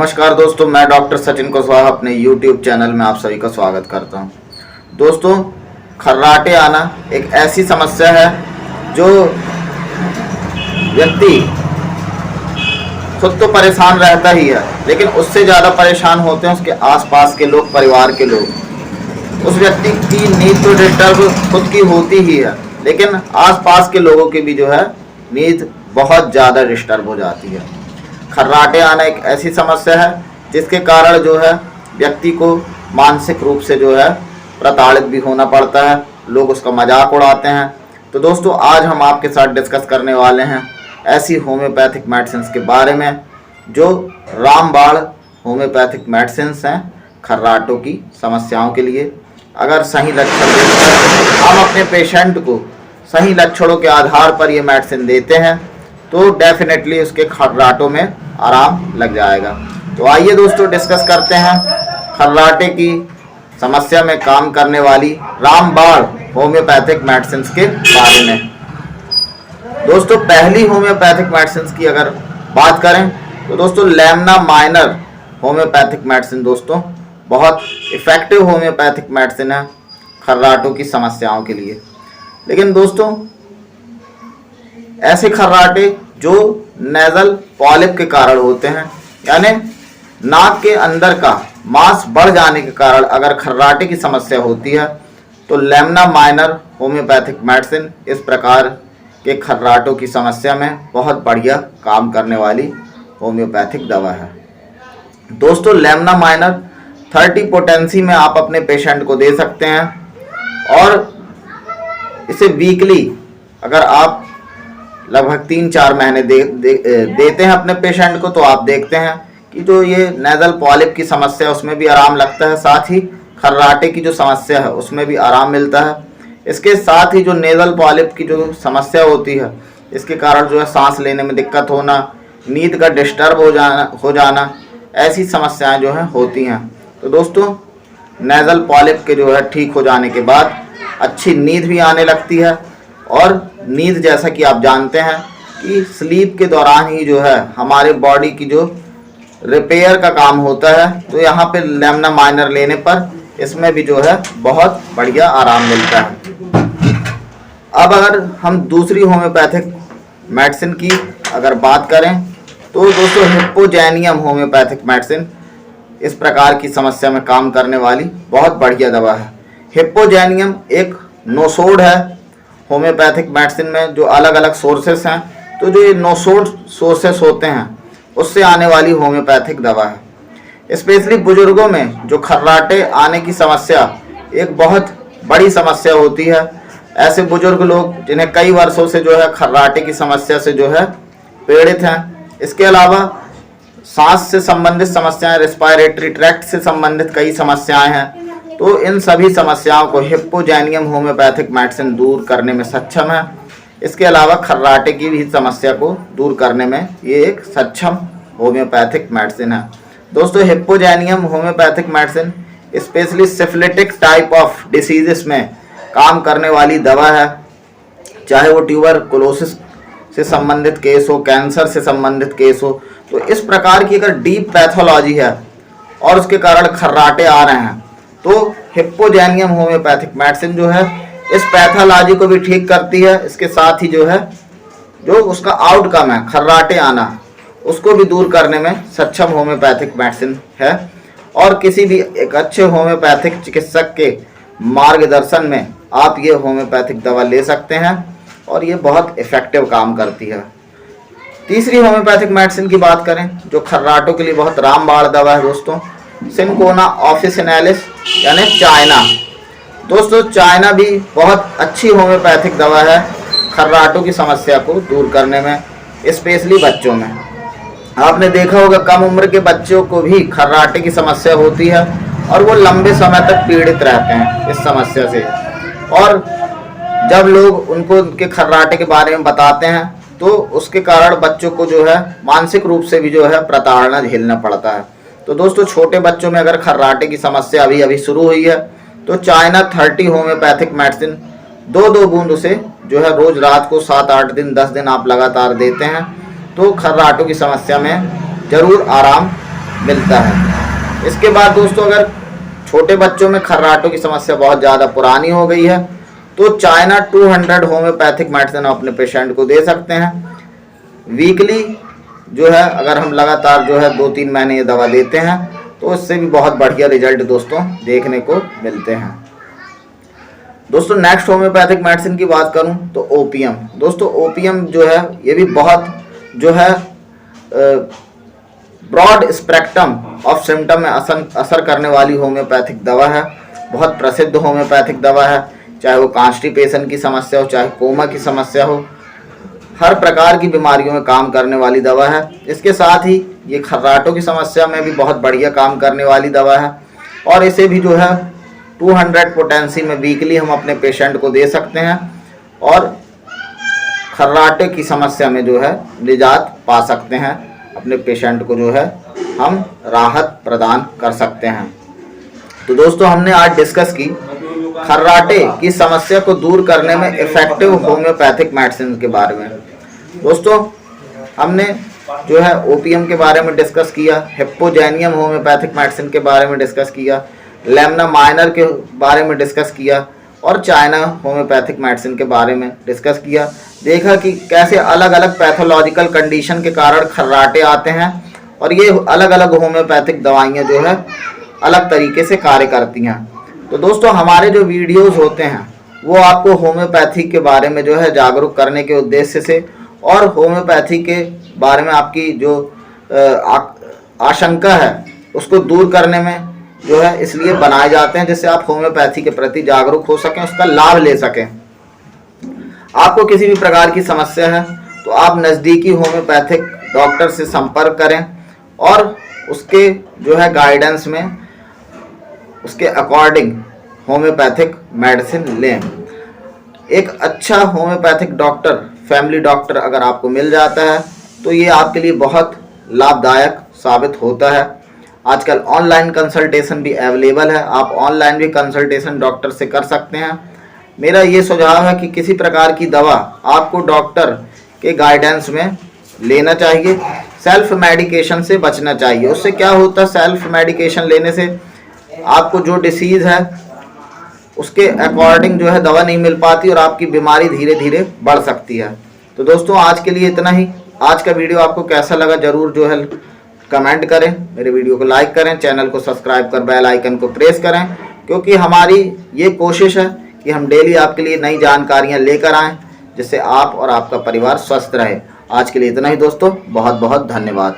नमस्कार दोस्तों, मैं डॉक्टर सचिन कुशवाहा अपने YouTube चैनल में आप सभी का स्वागत करता हूं। दोस्तों, खर्राटे आना एक ऐसी समस्या है जो व्यक्ति खुद तो परेशान रहता ही है, लेकिन उससे ज़्यादा परेशान होते हैं उसके आसपास के लोग, परिवार के लोग। उस व्यक्ति की नींद तो डिस्टर्ब खुद की होती ही है, लेकिन आसपास के लोगों की भी जो है नींद बहुत ज़्यादा डिस्टर्ब हो जाती है। खर्राटे आना एक ऐसी समस्या है जिसके कारण जो है व्यक्ति को मानसिक रूप से जो है प्रताड़ित भी होना पड़ता है, लोग उसका मजाक उड़ाते हैं। तो दोस्तों, आज हम आपके साथ डिस्कस करने वाले हैं ऐसी होम्योपैथिक मेडिसिन के बारे में जो रामबाण होम्योपैथिक मेडिसिन हैं खर्राटों की समस्याओं के लिए। अगर सही लक्षण देखकर हम अपने पेशेंट को सही लक्षणों के आधार पर ये मेडिसिन देते हैं तो डेफिनेटली उसके खर्राटों में आराम लग जाएगा। तो आइए दोस्तों, डिस्कस करते हैं खर्राटे की समस्या में काम करने वाली रामबाण होम्योपैथिक मेडिसिन के बारे में। दोस्तों, पहली होम्योपैथिक मेडिसिन की अगर बात करें तो दोस्तों लेमना माइनर होम्योपैथिक मेडिसिन दोस्तों बहुत इफ़ेक्टिव होम्योपैथिक मेडिसिन है खर्राटों की समस्याओं के लिए। लेकिन दोस्तों, ऐसे खर्राटे जो नेज़ल पॉलिप के कारण होते हैं, यानी नाक के अंदर का मांस बढ़ जाने के कारण अगर खर्राटे की समस्या होती है तो लेमना माइनर होम्योपैथिक मेडिसिन इस प्रकार के खर्राटों की समस्या में बहुत बढ़िया काम करने वाली होम्योपैथिक दवा है। दोस्तों, लेमना माइनर 30 पोटेंसी में आप अपने पेशेंट को दे सकते हैं और इसे वीकली अगर आप लगभग 3-4 महीने देते हैं अपने पेशेंट को तो आप देखते हैं कि जो ये नेज़ल पॉलिप की समस्या है उसमें भी आराम लगता है, साथ ही खर्राटे की जो समस्या है उसमें भी आराम मिलता है। इसके साथ ही जो नेज़ल पॉलिप की जो समस्या होती है इसके कारण जो है सांस लेने में दिक्कत होना, नींद का डिस्टर्ब हो जाना ऐसी समस्याएं जो है होती हैं। तो दोस्तों, नेज़ल पॉलिप के जो है ठीक हो जाने के बाद अच्छी नींद भी आने लगती है और नींद जैसा कि आप जानते हैं कि स्लीप के दौरान ही जो है हमारे बॉडी की जो रिपेयर का काम होता है, तो यहाँ पे लेमना माइनर लेने पर इसमें भी जो है बहुत बढ़िया आराम मिलता है। अब अगर हम दूसरी होम्योपैथिक मेडिसिन की अगर बात करें तो दोस्तों हिप्पोजेनियम होम्योपैथिक मेडिसिन इस प्रकार की समस्या में काम करने वाली बहुत बढ़िया दवा है। हिप्पोजेनियम एक नोसोड है होम्योपैथिक मेडिसिन में, जो अलग अलग सोर्सेस हैं। तो जो ये नोसोड सोर्सेस होते हैं उससे आने वाली होम्योपैथिक दवा है। स्पेशली बुजुर्गों में जो खर्राटे आने की समस्या एक बहुत बड़ी समस्या होती है। ऐसे बुजुर्ग लोग जिन्हें कई वर्षों से जो है खर्राटे की समस्या से जो है पीड़ित हैं। इसके अलावा सांस से संबंधित समस्याएं, रेस्पिरेटरी ट्रैक्ट से संबंधित कई समस्याएं हैं। तो इन सभी समस्याओं को हिप्पोजेनियम होम्योपैथिक मेडिसिन दूर करने में सक्षम है। इसके अलावा खर्राटे की भी समस्या को दूर करने में ये एक सक्षम होम्योपैथिक मेडिसिन है। दोस्तों, hippozaenium homeopathic medicine specially syphilitic type of diseases में काम करने वाली दवा है, चाहे वो ट्यूबरकुलोसिस से संबंधित केस हो, कैंसर से संबंधित केस हो। तो इस प्रकार की अगर डीप पैथोलॉजी है और उसके कारण खर्राटे आ रहे हैं तो हिप्पोजेनियम होम्योपैथिक मेडिसिन जो है इस पैथोलॉजी को भी ठीक करती है। इसके साथ ही जो है जो उसका आउटकम है खर्राटे आना उसको भी दूर करने में सक्षम होम्योपैथिक मेडिसिन है। और किसी भी एक अच्छे होम्योपैथिक चिकित्सक के मार्गदर्शन में आप ये होम्योपैथिक दवा ले सकते हैं और ये बहुत इफ़ेक्टिव काम करती है। तीसरी होम्योपैथिक मेडिसिन की बात करें जो खर्राटों के लिए बहुत रामबाण दवा है दोस्तों, सिनकोना ऑफिसिनालिस यानी चाइना। दोस्तों, चाइना भी बहुत अच्छी होम्योपैथिक दवा है खर्राटों की समस्या को दूर करने में, स्पेशली बच्चों में। आपने देखा होगा कम उम्र के बच्चों को भी खर्राटे की समस्या होती है और वो लंबे समय तक पीड़ित रहते हैं इस समस्या से। और जब लोग उनको उनके खर्राटे के बारे में बताते हैं तो उसके कारण बच्चों को जो है मानसिक रूप से भी जो है प्रताड़ना झेलना पड़ता है। तो दोस्तों, छोटे बच्चों में अगर खर्राटे की समस्या अभी अभी शुरू हुई है तो चाइना 30 होम्योपैथिक मेडिसिन 2-2 बूंद उसे जो है रोज रात को 7-8 दिन 10 दिन आप लगातार देते हैं तो खर्राटों की समस्या में ज़रूर आराम मिलता है। इसके बाद दोस्तों अगर छोटे बच्चों में खर्राटों की समस्या बहुत ज़्यादा पुरानी हो गई है तो चाइना 200 होम्योपैथिक मेडिसिन अपने पेशेंट को दे सकते हैं। वीकली जो है अगर हम लगातार जो है 2-3 महीने ये दवा देते हैं तो इससे भी बहुत बढ़िया रिजल्ट दोस्तों देखने को मिलते हैं। दोस्तों नेक्स्ट होम्योपैथिक मेडिसिन की बात करूं तो ओपियम। दोस्तों ओपियम जो है ये भी बहुत जो है ब्रॉड स्पेक्ट्रम ऑफ सिम्टम में असर करने वाली होम्योपैथिक दवा है। बहुत प्रसिद्ध होम्योपैथिक दवा है, चाहे वो कॉन्स्टिपेशन की समस्या हो, चाहे कोमा की समस्या हो, हर प्रकार की बीमारियों में काम करने वाली दवा है। इसके साथ ही ये खर्राटों की समस्या में भी बहुत बढ़िया काम करने वाली दवा है और इसे भी जो है 200 पोटेंसी में वीकली हम अपने पेशेंट को दे सकते हैं और खर्राटे की समस्या में जो है निजात पा सकते हैं। अपने पेशेंट को जो है हम राहत प्रदान कर सकते हैं। तो दोस्तों हमने आज डिस्कस की खर्राटे की समस्या को दूर करने में इफेक्टिव होम्योपैथिक मेडिसिन के बारे में। दोस्तों हमने जो है ओपियम के बारे में डिस्कस किया, हिप्पोजेनियम होम्योपैथिक मेडिसिन के बारे में डिस्कस किया, लेमना माइनर के बारे में डिस्कस किया और चाइना होम्योपैथिक मेडिसिन के बारे में डिस्कस किया। देखा कि कैसे अलग अलग पैथोलॉजिकल कंडीशन के कारण खर्राटे आते हैं और ये अलग अलग होम्योपैथिक दवाइयाँ जो है अलग तरीके से कार्य करती हैं। तो दोस्तों हमारे जो वीडियोस होते हैं वो आपको होम्योपैथी के बारे में जो है जागरूक करने के उद्देश्य से और होम्योपैथी के बारे में आपकी जो आशंका है उसको दूर करने में जो है इसलिए बनाए जाते हैं जिससे आप होम्योपैथी के प्रति जागरूक हो सकें, उसका लाभ ले सकें। आपको किसी भी प्रकार की समस्या है तो आप नज़दीकी होम्योपैथिक डॉक्टर से संपर्क करें और उसके जो है गाइडेंस में उसके अकॉर्डिंग होम्योपैथिक मेडिसिन लें। एक अच्छा होम्योपैथिक डॉक्टर, फैमिली डॉक्टर अगर आपको मिल जाता है तो ये आपके लिए बहुत लाभदायक साबित होता है। आजकल ऑनलाइन कंसल्टेशन भी अवेलेबल है, आप ऑनलाइन भी कंसल्टेशन डॉक्टर से कर सकते हैं। मेरा ये सुझाव है कि किसी प्रकार की दवा आपको डॉक्टर के गाइडेंस में लेना चाहिए, सेल्फ मेडिकेशन से बचना चाहिए। उससे क्या होता है, सेल्फ मेडिकेशन लेने से आपको जो डिसीज़ है उसके अकॉर्डिंग जो है दवा नहीं मिल पाती और आपकी बीमारी धीरे धीरे बढ़ सकती है। तो दोस्तों आज के लिए इतना ही। आज का वीडियो आपको कैसा लगा ज़रूर जो है कमेंट करें, मेरे वीडियो को लाइक करें, चैनल को सब्सक्राइब कर बेल आइकन को प्रेस करें, क्योंकि हमारी ये कोशिश है कि हम डेली आपके लिए नई जानकारियाँ लेकर आएँ जिससे आप और आपका परिवार स्वस्थ रहे। आज के लिए इतना ही दोस्तों, बहुत बहुत धन्यवाद।